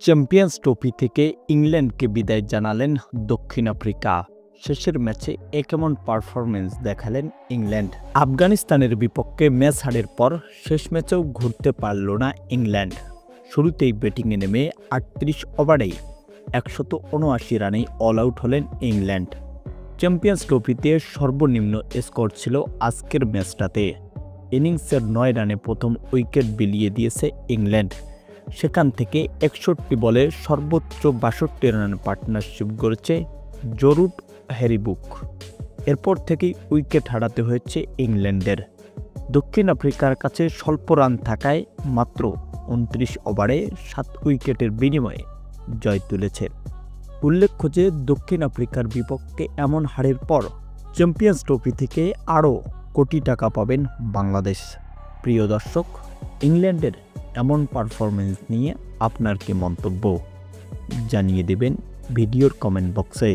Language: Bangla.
চ্যাম্পিয়ন্স ট্রফি থেকে ইংল্যান্ডকে বিদায় জানালেন দক্ষিণ আফ্রিকা। শেষের ম্যাচে কেমন পারফরমেন্স দেখালেন ইংল্যান্ড। আফগানিস্তানের বিপক্ষে ম্যাচ হারের পর শেষ ম্যাচেও ঘুরতে পারল না ইংল্যান্ড। শুরুতেই ব্যাটিংয়ে নেমে ৩৮ ওভারেই ১৭৯ রানেই অল আউট হলেন ইংল্যান্ড। চ্যাম্পিয়ন্স ট্রফিতে সর্বনিম্ন স্কোর ছিল আজকের ম্যাচটাতে। ইনিংসের ৯ রানে প্রথম উইকেট বিলিয়ে দিয়েছে ইংল্যান্ড। সেখান থেকে ৬১ বলে সর্বোচ্চ ৬২ রান পার্টনারশিপ গড়েছে জরুড হ্যারিব্রুক। এরপর থেকেই উইকেট হারাতে হয়েছে ইংল্যান্ডের। দক্ষিণ আফ্রিকার কাছে স্বল্প রান থাকায় মাত্র ২৯ ওভারে ৭ উইকেটের বিনিময়ে জয় তুলেছে। উল্লেখ্য যে দক্ষিণ আফ্রিকার বিপক্ষে এমন হারের পর চ্যাম্পিয়ন্স ট্রফি থেকে আরও কোটি টাকা পাবেন বাংলাদেশ। প্রিয় দর্শক, ইংল্যান্ডের এমন পারফরমেন্স নিয়ে আপনার কি মন্তব্য জানিয়ে দেবেন ভিডিওর কমেন্ট বক্সে।